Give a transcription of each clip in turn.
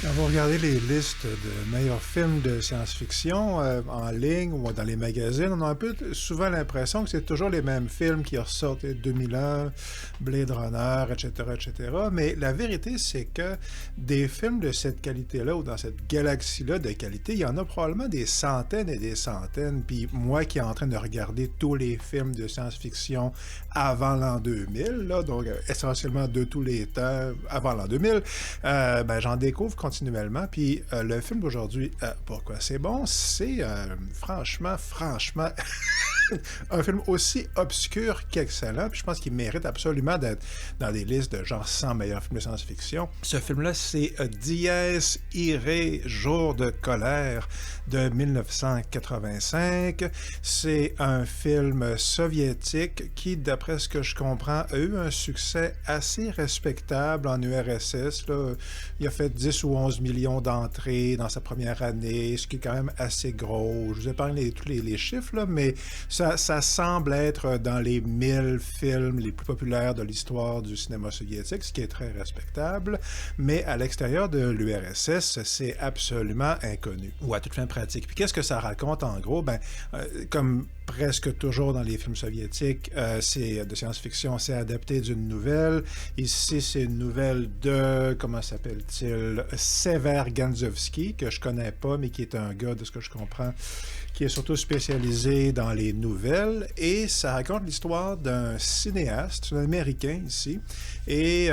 Quand vous regardez les listes de meilleurs films de science-fiction en ligne ou dans les magazines, on a un peu souvent l'impression que c'est toujours les mêmes films qui ressortent, 2001, Blade Runner, etc., etc. Mais la vérité, c'est que des films de cette qualité-là ou dans cette galaxie-là de qualité, il y en a probablement des centaines et des centaines. Puis moi qui est en train de regarder tous les films de science-fiction avant l'an 2000, là, donc essentiellement de tous les temps avant l'an 2000, ben, j'en découvre continuellement. Puis le film d'aujourd'hui, pourquoi c'est bon? C'est franchement, un film aussi obscur qu'excellent. Puis je pense qu'il mérite absolument d'être dans des listes de genre 100 meilleurs films de science-fiction. Ce film-là, c'est Dies Irae, Jour de colère de 1985. C'est un film soviétique qui, d'après ce que je comprends, a eu un succès assez respectable en URSS. Là. Il a fait 10 ou 11 millions d'entrées dans sa première année, ce qui est quand même assez gros. Je vous épargne tous les chiffres, là, mais ça semble être dans les 1000 films les plus populaires de l'histoire du cinéma soviétique, ce qui est très respectable. Mais à l'extérieur de l'URSS, c'est absolument inconnu, ou à toute fin pratique. Puis qu'est-ce que ça raconte en gros? Ben, comme presque toujours dans les films soviétiques, c'est de science-fiction, c'est adapté d'une nouvelle. Ici, c'est une nouvelle de, comment s'appelle-t-il? Sever Ganzovsky, que je connais pas, mais qui est un gars, de ce que je comprends, qui est surtout spécialisé dans les nouvelles, et ça raconte l'histoire d'un cinéaste, un Américain ici, et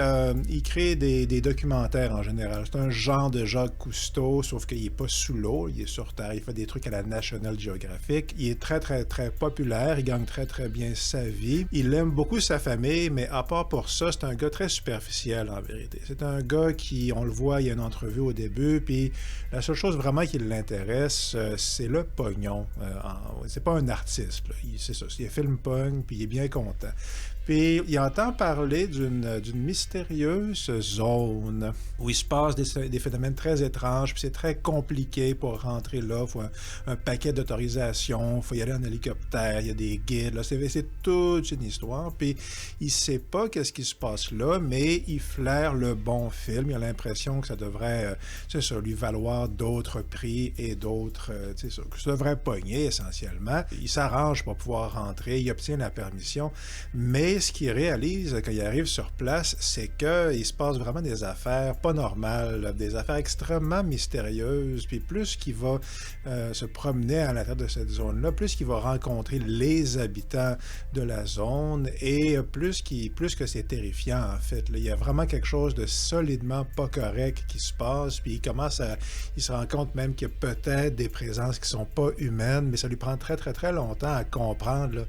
il crée des documentaires en général. C'est un genre de Jacques Cousteau, sauf qu'il n'est pas sous l'eau, il est sur Terre, il fait des trucs à la National Geographic, il est très très très populaire, il gagne très très bien sa vie, il aime beaucoup sa famille, mais à part pour ça, c'est un gars très superficiel en vérité. C'est un gars qui, on le voit, il y a une entrevue au début, puis la seule chose vraiment qui l'intéresse, c'est le pognon. C'est pas un artiste, là. C'est ça, il filme pogne, puis il est bien content. Puis il entend parler d'une mystérieuse zone où il se passe des phénomènes très étranges, puis c'est très compliqué pour rentrer là. Il faut un paquet d'autorisations, il faut y aller en hélicoptère, il y a des guides, là. C'est toute une histoire. Puis il sait pas qu'est-ce qui se passe là, mais il flaire le bon film. Il a l'impression que ça devrait, lui valoir d'autres prix et d'autres, que ça devrait pogner essentiellement. Il s'arrange pour pouvoir rentrer, il obtient la permission, mais ce qu'il réalise quand il arrive sur place, c'est qu'il se passe vraiment des affaires pas normales, des affaires extrêmement mystérieuses, puis plus qu'il va se promener à l'intérieur de cette zone-là, plus qu'il va rencontrer les habitants de la zone, et plus que c'est terrifiant, en fait. Là, il y a vraiment quelque chose de solidement pas correct qui se passe, puis il se rend compte même qu'il y a peut-être des présences qui sont pas humaines, mais ça lui prend très, très, très longtemps à comprendre, là,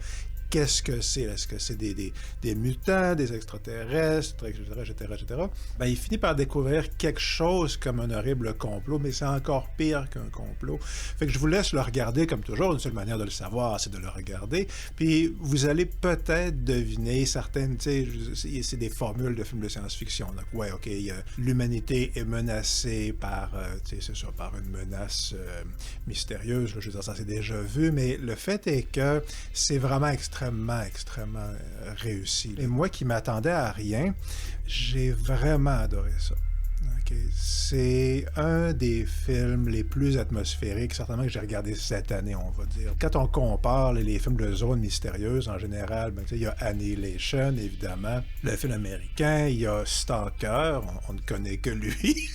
qu'est-ce que c'est? Est-ce que c'est des mutants, des extraterrestres, etc., etc., etc.? Ben, il finit par découvrir quelque chose comme un horrible complot, mais c'est encore pire qu'un complot. Fait que je vous laisse le regarder comme toujours. Une seule manière de le savoir, c'est de le regarder. Puis vous allez peut-être deviner certaines, tu sais, c'est des formules de films de science-fiction. Donc, ouais, OK, l'humanité est menacée par, tu sais, c'est ça, par une menace mystérieuse. Là, je veux dire, ça c'est déjà vu, mais le fait est que c'est vraiment extrêmement réussi. Et moi qui m'attendais à rien, j'ai vraiment adoré ça. Okay. C'est un des films les plus atmosphériques, certainement que j'ai regardé cette année, on va dire. Quand on compare les films de zone mystérieuse, en général, ben, il y a Annihilation, évidemment, le film américain, il y a Stalker, on ne connaît que lui.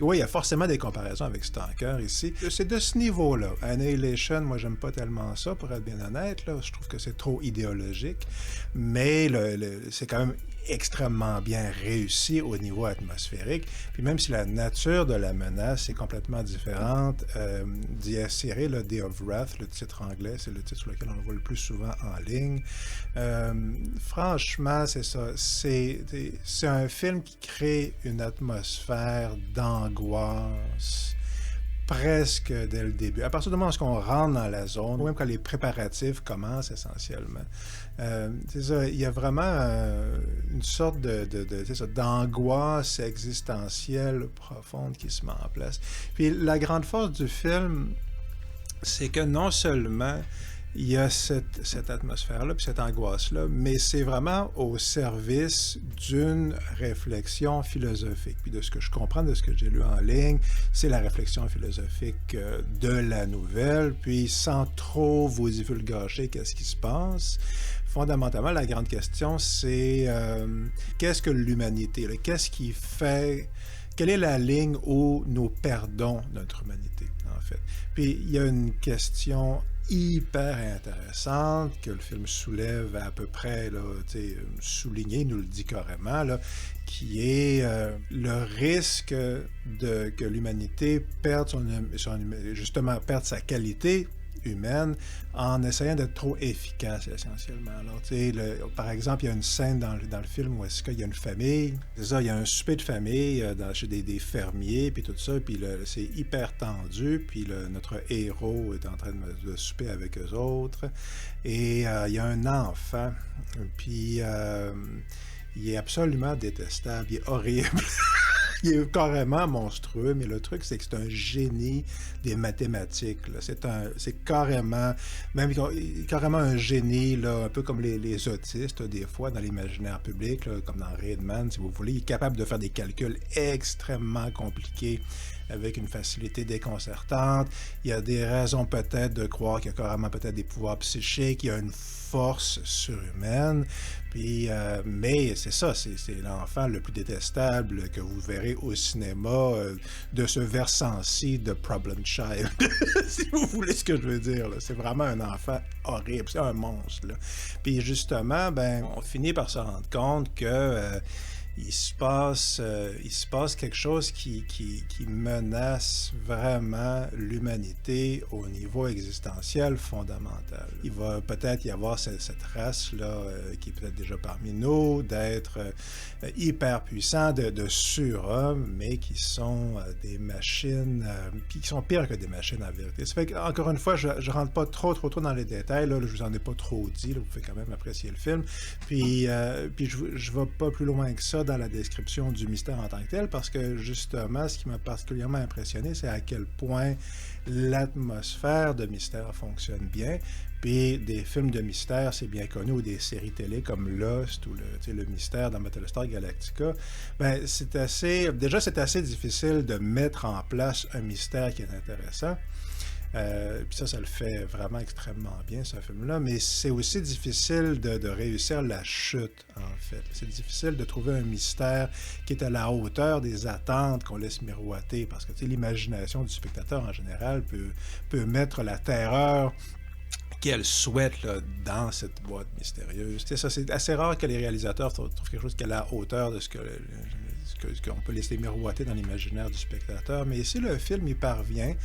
Oui, il y a forcément des comparaisons avec Stalker ici. C'est de ce niveau-là. Annihilation, moi, j'aime pas tellement ça, pour être bien honnête. Là. Je trouve que c'est trop idéologique. Mais c'est quand même extrêmement bien réussi au niveau atmosphérique. Puis même si la nature de la menace est complètement différente, Dies Irae, le Day of Wrath, le titre anglais, c'est le titre sur lequel on le voit le plus souvent en ligne. Franchement, c'est ça. C'est un film qui crée une atmosphère d'angoisse presque dès le début. À partir du moment où on rentre dans la zone, ou même quand les préparatifs commencent essentiellement, c'est ça, il y a vraiment une sorte d'angoisse existentielle profonde qui se met en place. Puis la grande force du film, c'est que non seulement il y a cette atmosphère-là, puis cette angoisse-là, mais c'est vraiment au service d'une réflexion philosophique. Puis de ce que je comprends, de ce que j'ai lu en ligne, c'est la réflexion philosophique de la nouvelle, puis sans trop vous divulgacher qu'est-ce qui se passe. Fondamentalement, la grande question, c'est qu'est-ce que l'humanité? Là? Qu'est-ce qui fait... Quelle est la ligne où nous perdons notre humanité, en fait? Puis il y a une question hyper intéressante que le film soulève à peu près, là, souligné, il nous le dit carrément, là, qui est le risque que l'humanité perde justement perde sa qualité humaine en essayant d'être trop efficace essentiellement. Alors, par exemple, il y a une scène dans le film où est-ce qu'il y a une famille, c'est ça, il y a un souper de famille chez des fermiers, puis tout ça, puis c'est hyper tendu, puis notre héros est en train de souper avec eux autres, et il y a un enfant, puis il est absolument détestable, il est horrible. Il est carrément monstrueux, mais le truc, c'est que c'est un génie des mathématiques. Là. C'est carrément, même carrément un génie, là, un peu comme les autistes, des fois, dans l'imaginaire public, là, comme dans Rain Man, si vous voulez. Il est capable de faire des calculs extrêmement compliqués avec une facilité déconcertante. Il y a des raisons peut-être de croire qu'il y a carrément peut-être des pouvoirs psychiques, il y a une force surhumaine. Puis, mais c'est ça, c'est l'enfant le plus détestable que vous verrez au cinéma de ce versant-ci de Problem Child, si vous voulez ce que je veux dire. C'est vraiment un enfant horrible, c'est un monstre. Là. Puis justement, ben, on finit par se rendre compte que il se passe quelque chose qui menace vraiment l'humanité au niveau existentiel fondamental. Il va peut-être y avoir cette race-là qui est peut-être déjà parmi nous, d'être hyper puissants, de surhommes, mais qui sont des machines, puis qui sont pires que des machines en vérité. Ça fait qu'encore une fois, je ne rentre pas trop dans les détails, là, je vous en ai pas trop dit, là, vous pouvez quand même apprécier le film, puis je ne vais pas plus loin que ça dans la description du mystère en tant que tel, parce que justement, ce qui m'a particulièrement impressionné, c'est à quel point l'atmosphère de mystère fonctionne bien. Puis des films de mystère, c'est bien connu, ou des séries télé comme Lost ou le mystère dans Battlestar Galactica, ben c'est assez difficile de mettre en place un mystère qui est intéressant. Puis ça le fait vraiment extrêmement bien, ce film-là, mais c'est aussi difficile de réussir la chute, en fait. C'est difficile de trouver un mystère qui est à la hauteur des attentes qu'on laisse miroiter, parce que l'imagination du spectateur, en général, peut mettre la terreur qu'elle souhaite là, dans cette boîte mystérieuse. C'est assez rare que les réalisateurs trouvent quelque chose qui est à la hauteur de ce qu'on peut laisser miroiter dans l'imaginaire du spectateur. Mais ici, le film y parvient.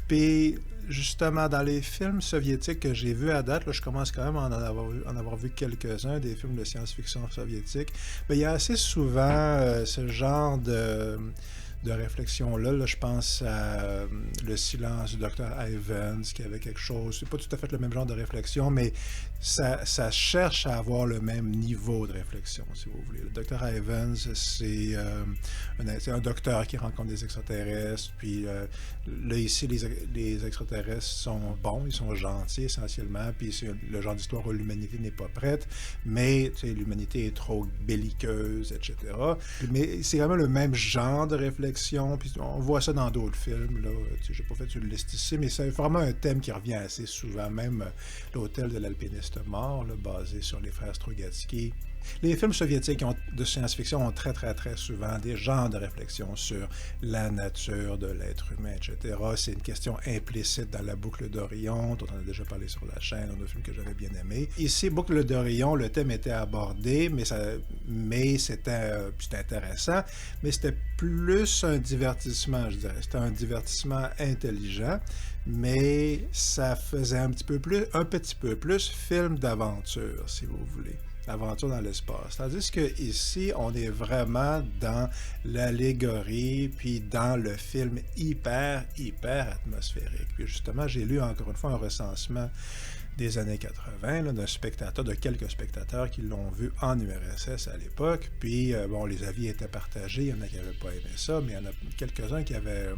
Puis, justement, dans les films soviétiques que j'ai vus à date, là, je commence quand même à en avoir vu quelques-uns, des films de science-fiction soviétiques, il y a assez souvent ce genre de réflexion-là. Là, je pense à Le silence du Dr. Evans, qui avait quelque chose, c'est pas tout à fait le même genre de réflexion, mais ça cherche à avoir le même niveau de réflexion, si vous voulez. Le Dr. Evans, c'est un docteur qui rencontre des extraterrestres, puis là, ici, les extraterrestres sont bons, ils sont gentils, essentiellement, puis c'est le genre d'histoire où l'humanité n'est pas prête, mais l'humanité est trop belliqueuse, etc. Mais c'est vraiment le même genre de réflexion, puis on voit ça dans d'autres films, là, j'ai pas fait une liste ici, mais c'est vraiment un thème qui revient assez souvent, même l'hôtel de l'alpiniste mort, là, basé sur les frères Strugatsky. Les films soviétiques de science-fiction ont très, très, très souvent des genres de réflexion sur la nature de l'être humain, etc. C'est une question implicite dans la boucle d'Orion, dont on a déjà parlé sur la chaîne, dans un film que j'avais bien aimé. Ici, boucle d'Orion, le thème était abordé, mais c'était intéressant, mais c'était plus un divertissement, je dirais. C'était un divertissement intelligent, mais ça faisait un petit peu plus film d'aventure, si vous voulez. Aventure dans l'espace. Tandis qu'ici, on est vraiment dans l'allégorie, puis dans le film hyper atmosphérique. Puis justement, j'ai lu encore une fois un recensement des années 80, là, de quelques spectateurs qui l'ont vu en URSS à l'époque. Puis, les avis étaient partagés. Il y en a qui n'avaient pas aimé ça, mais il y en a quelques-uns qui avaient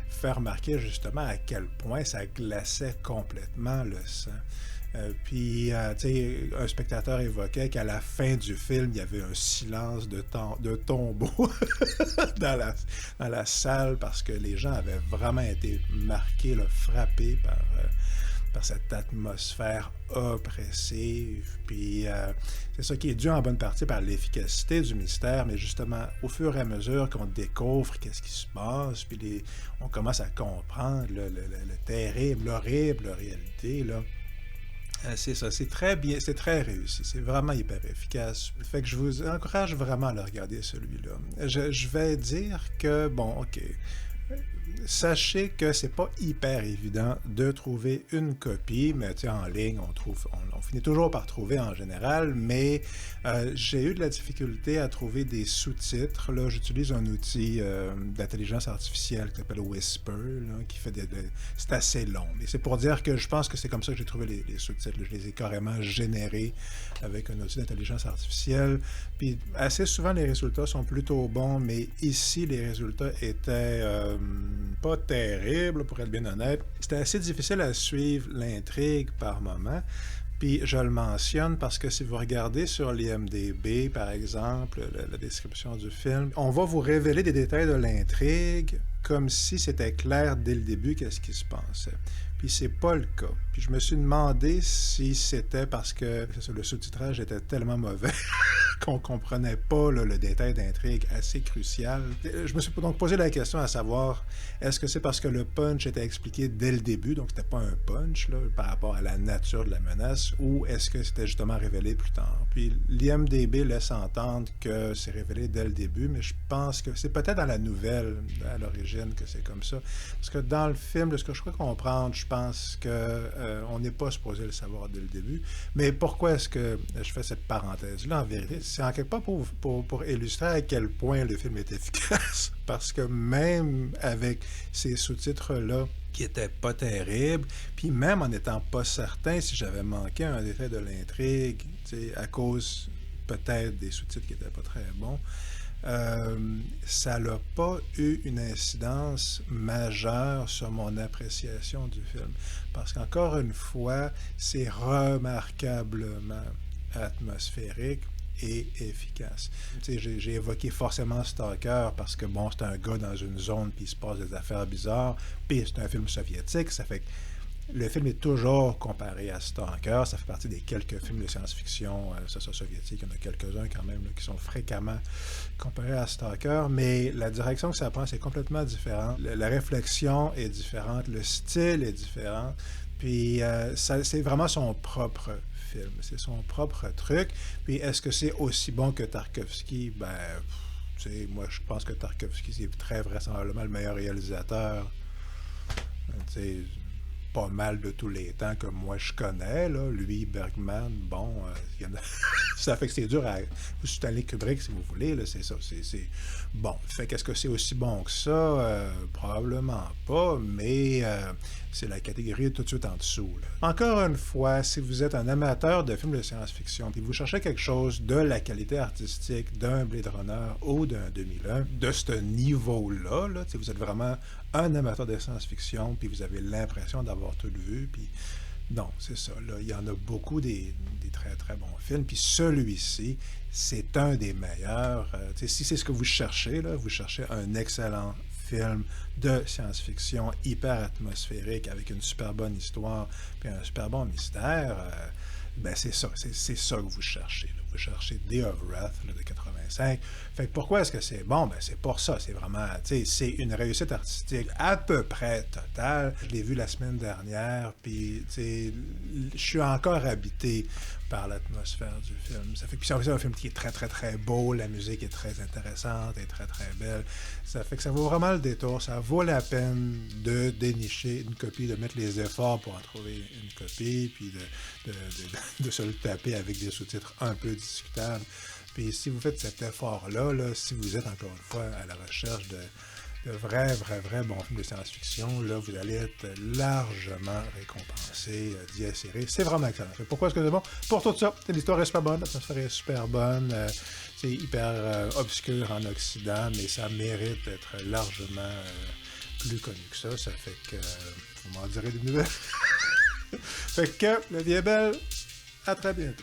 fait remarquer justement à quel point ça glaçait complètement le sang. Tu sais, un spectateur évoquait qu'à la fin du film, il y avait un silence de tombeau dans la salle parce que les gens avaient vraiment été marqués, là, frappés par cette atmosphère oppressive. Puis c'est ça qui est dû en bonne partie par l'efficacité du mystère, mais justement, au fur et à mesure qu'on découvre qu'est-ce qui se passe, puis on commence à comprendre le terrible, l'horrible réalité, là. C'est ça, c'est très bien, c'est très réussi, c'est vraiment hyper efficace. Fait que je vous encourage vraiment à le regarder, celui-là. Je vais dire que, bon, OK, sachez que c'est pas hyper évident de trouver une copie, mais tu sais, en ligne, on finit toujours par trouver en général, mais j'ai eu de la difficulté à trouver des sous-titres. Là, j'utilise un outil d'intelligence artificielle qui s'appelle Whisper, là, qui fait c'est assez long, mais c'est pour dire que je pense que c'est comme ça que j'ai trouvé les sous-titres. Je les ai carrément générés avec un outil d'intelligence artificielle, puis assez souvent les résultats sont plutôt bons, mais ici, les résultats étaient pas terrible, pour être bien honnête. C'était assez difficile à suivre l'intrigue par moment. Puis je le mentionne parce que si vous regardez sur l'IMDb, par exemple, la description du film, on va vous révéler des détails de l'intrigue comme si c'était clair dès le début qu'est-ce qui se passait. Puis c'est pas le cas. Puis je me suis demandé si c'était parce que le sous-titrage était tellement mauvais qu'on comprenait pas là, le détail d'intrigue assez crucial. Je me suis donc posé la question à savoir, est-ce que c'est parce que le punch était expliqué dès le début, donc c'était pas un punch là, par rapport à la nature de la menace, ou est-ce que c'était justement révélé plus tard? Puis l'IMDb laisse entendre que c'est révélé dès le début, mais je pense que c'est peut-être dans la nouvelle à l'origine que c'est comme ça. Parce que dans le film, de ce que je crois comprendre, je pense qu'on n'est pas supposé le savoir dès le début. Mais pourquoi est-ce que je fais cette parenthèse-là? En vérité, c'est en quelque part pour illustrer à quel point le film est efficace. Parce que même avec ces sous-titres-là, qui n'étaient pas terribles, puis même en n'étant pas certain si j'avais manqué un détail de l'intrigue, à cause peut-être des sous-titres qui n'étaient pas très bons, ça n'a pas eu une incidence majeure sur mon appréciation du film. Parce qu'encore une fois, c'est remarquablement atmosphérique et efficace. J'ai évoqué forcément Stalker parce que, bon, c'est un gars dans une zone puis il se passe des affaires bizarres, puis c'est un film soviétique, ça fait que le film est toujours comparé à Stalker. Ça fait partie des quelques films de science-fiction soviétique. Il y en a quelques-uns quand même là, qui sont fréquemment comparés à Stalker. Mais la direction que ça prend, c'est complètement différent. La réflexion est différente. Le style est différent. Puis c'est vraiment son propre film. C'est son propre truc. Puis est-ce que c'est aussi bon que Tarkovsky? Ben, tu sais, moi, je pense que Tarkovsky, c'est très vraisemblablement le meilleur réalisateur. Tu sais, pas mal de tous les temps que moi je connais, là. Lui, Bergman, bon, ça fait que c'est dur à... Stanley Kubrick, si vous voulez, là, c'est ça, c'est... Bon, fait qu'est-ce que c'est aussi bon que ça? Probablement pas, mais c'est la catégorie tout de suite en dessous, là. Encore une fois, si vous êtes un amateur de films de science-fiction, puis vous cherchez quelque chose de la qualité artistique d'un Blade Runner ou d'un 2001, de ce niveau-là, là, vous êtes vraiment un amateur de science-fiction, puis vous avez l'impression d'avoir tout vu, puis non, c'est ça. Là, il y en a beaucoup des très, très bons films, puis celui-ci, c'est un des meilleurs. Si c'est ce que vous cherchez, là, vous cherchez un excellent film de science-fiction hyper atmosphérique, avec une super bonne histoire, puis un super bon mystère, ben c'est ça, c'est ça que vous cherchez. Là. Vous cherchez Day of Wrath là, de 85. Fait que pourquoi est-ce que c'est bon? Ben c'est pour ça. C'est vraiment, c'est une réussite artistique à peu près totale. Je l'ai vu la semaine dernière, puis je suis encore habité par l'atmosphère du film. Ça fait que c'est un film qui est très, très, très beau. La musique est très intéressante et très, très belle. Ça fait que ça vaut vraiment le détour. Ça vaut la peine de dénicher une copie, de mettre les efforts pour en trouver une copie, puis de se le taper avec des sous-titres un peu discutables. Puis si vous faites cet effort-là, là, si vous êtes encore une fois à la recherche de vrais bons films de science-fiction, là, vous allez être largement récompensé, Dies Irae. C'est vraiment excellent. Pourquoi est-ce que c'est bon? Pour tout ça, l'histoire est super bonne, l'atmosphère est super bonne, c'est hyper obscur en Occident, mais ça mérite d'être largement plus connu que ça. Ça fait que vous m'en direz des nouvelles. Fait que, la vie est belle. À très bientôt.